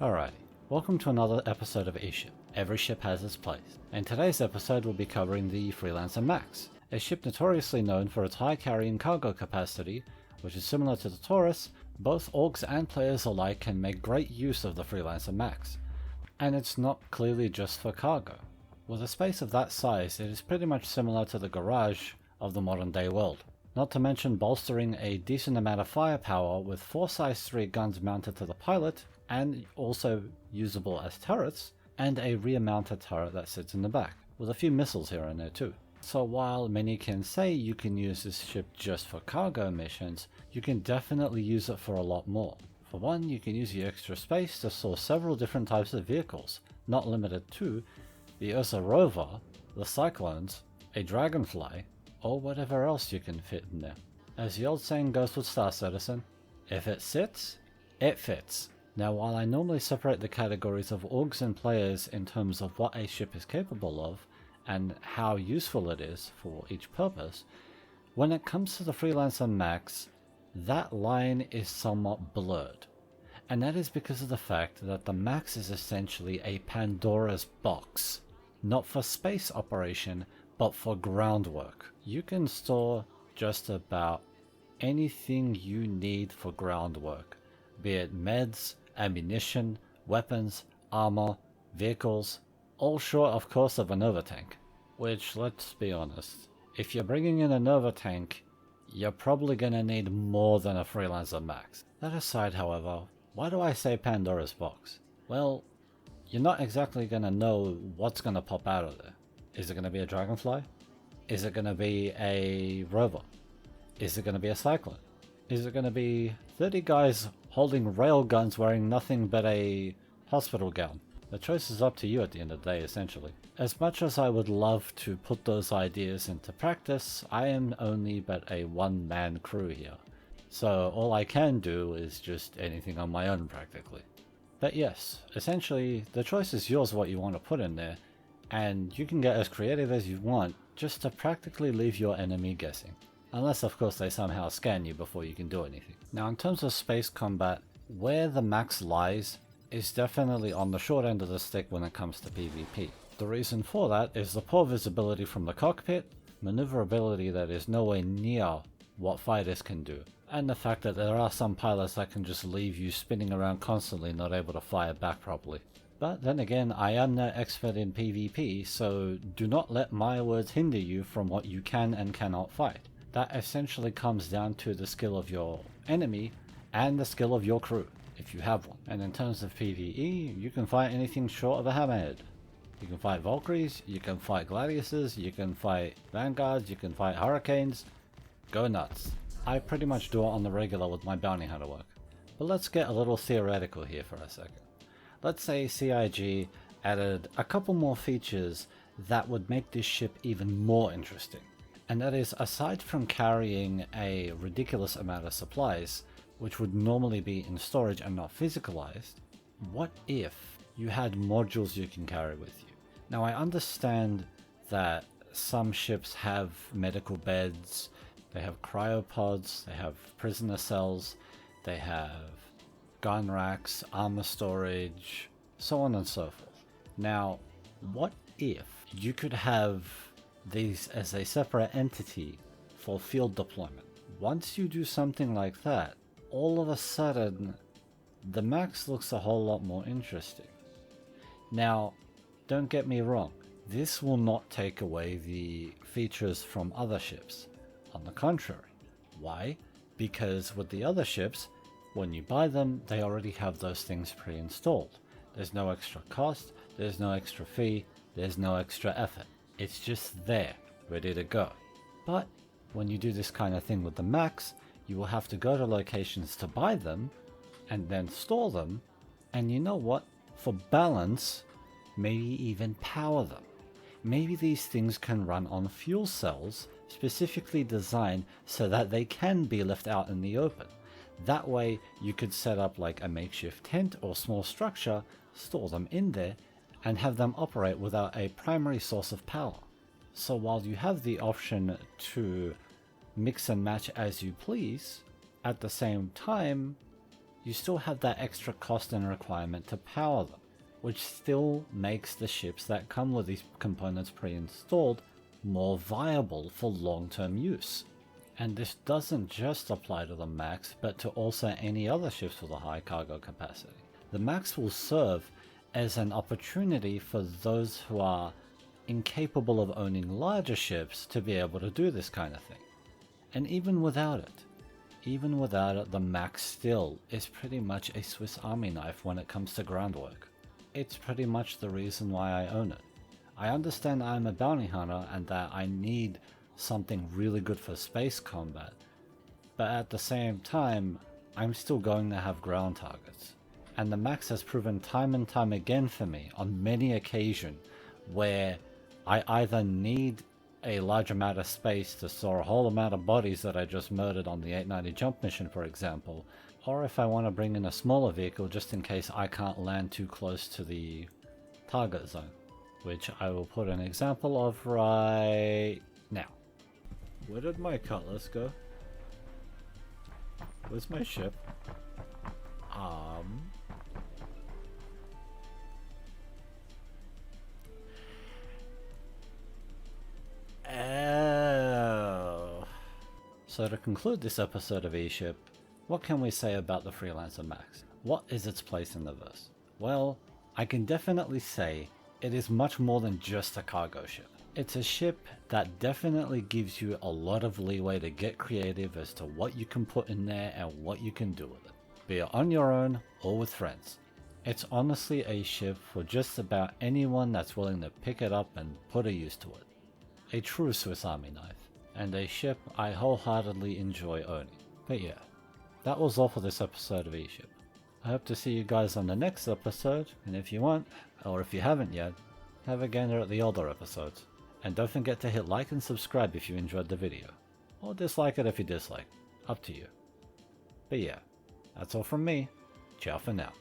Alrighty, welcome to another episode of Eship. Every ship has its place. In today's episode we'll be covering the Freelancer MAX, a ship notoriously known for its high carrying cargo capacity, which is similar to the Taurus. Both orcs and players alike can make great use of the Freelancer MAX, and it's not clearly just for cargo. With a space of that size, it is pretty much similar to the garage of the modern day world. Not to mention bolstering a decent amount of firepower with 4 size 3 guns mounted to the pilot, and also usable as turrets, and a rear mounted turret that sits in the back, with a few missiles here and there too. So while many can say you can use this ship just for cargo missions, you can definitely use it for a lot more. For one, you can use the extra space to store several different types of vehicles, not limited to the Ursa Rover, the Cyclones, a Dragonfly, or whatever else you can fit in there. As the old saying goes with Star Citizen, if it sits, it fits. Now while I normally separate the categories of orgs and players in terms of what a ship is capable of, and how useful it is for each purpose, when it comes to the Freelancer MAX, that line is somewhat blurred. And that is because of the fact that the MAX is essentially a Pandora's box, not for space operation, but for groundwork. You can store just about anything you need for groundwork, be it meds, ammunition, weapons, armor, vehicles, all short of course of a Nova tank. Which, let's be honest, if you're bringing in a Nova tank, you're probably gonna need more than a Freelancer MAX. That aside, however, why do I say Pandora's box? Well, you're not exactly gonna know what's gonna pop out of there. Is it gonna be a Dragonfly? Is it gonna be a Rover? Is it gonna be a Cyclone? Is it gonna be 30 guys holding rail guns wearing nothing but a hospital gown? The choice is up to you at the end of the day, essentially. As much as I would love to put those ideas into practice, I am only but a one-man crew here. So all I can do is just anything on my own practically. But yes, essentially the choice is yours what you want to put in there, and you can get as creative as you want just to practically leave your enemy guessing. Unless of course they somehow scan you before you can do anything. Now in terms of space combat, where the MAX lies is definitely on the short end of the stick when it comes to PvP. The reason for that is the poor visibility from the cockpit, maneuverability that is nowhere near what fighters can do, and the fact that there are some pilots that can just leave you spinning around constantly not able to fire back properly. But then again, I am no expert in PvP, so do not let my words hinder you from what you can and cannot fight. That essentially comes down to the skill of your enemy and the skill of your crew, if you have one. And in terms of PvE, you can fight anything short of a hammerhead. You can fight Valkyries, you can fight Gladiuses, you can fight Vanguards, you can fight Hurricanes. Go nuts. I pretty much do it on the regular with my bounty hunter work. But let's get a little theoretical here for a second. Let's say CIG added a couple more features that would make this ship even more interesting. And that is, aside from carrying a ridiculous amount of supplies, which would normally be in storage and not physicalized, what if you had modules you can carry with you? Now I understand that some ships have medical beds, they have cryopods, they have prisoner cells, they have gun racks, armor storage, so on and so forth. Now, what if you could have these as a separate entity for field deployment? Once you do something like that, all of a sudden, the MAX looks a whole lot more interesting. Now, don't get me wrong, this will not take away the features from other ships. On the contrary. Why? Because with the other ships, when you buy them, they already have those things pre-installed. There's no extra cost, there's no extra fee, there's no extra effort. It's just there, ready to go. But when you do this kind of thing with the MAX, you will have to go to locations to buy them, and then store them, and you know what? For balance, maybe even power them. Maybe these things can run on fuel cells, specifically designed so that they can be left out in the open. That way you could set up like a makeshift tent or small structure, store them in there, and have them operate without a primary source of power. So while you have the option to mix and match as you please, at the same time you still have that extra cost and requirement to power them, which still makes the ships that come with these components pre-installed more viable for long-term use. And this doesn't just apply to the Max, but to also any other ships with a high cargo capacity. The Max will serve as an opportunity for those who are incapable of owning larger ships to be able to do this kind of thing. And even without it, the Max still is pretty much a Swiss Army knife when it comes to groundwork. It's pretty much the reason why I own it. I understand I'm a bounty hunter and that I need something really good for space combat, but at the same time, I'm still going to have ground targets. And the Max has proven time and time again for me on many occasions where I either need a large amount of space to store a whole amount of bodies that I just murdered on the 890 jump mission, for example, or if I want to bring in a smaller vehicle just in case I can't land too close to the target zone, which I will put an example of right now. Where did my cutlass go? Where's my ship? So to conclude this episode of Eship, what can we say about the Freelancer MAX? What is its place in the verse? Well, I can definitely say it is much more than just a cargo ship. It's a ship that definitely gives you a lot of leeway to get creative as to what you can put in there and what you can do with it, be it on your own or with friends. It's honestly a ship for just about anyone that's willing to pick it up and put a use to it. A true Swiss Army knife, and a ship I wholeheartedly enjoy owning. But yeah, that was all for this episode of Eship. I hope to see you guys on the next episode, and if you want, or if you haven't yet, have a gander at the older episodes. And don't forget to hit like and subscribe if you enjoyed the video, or dislike it if you dislike, up to you. But yeah, that's all from me. Ciao for now.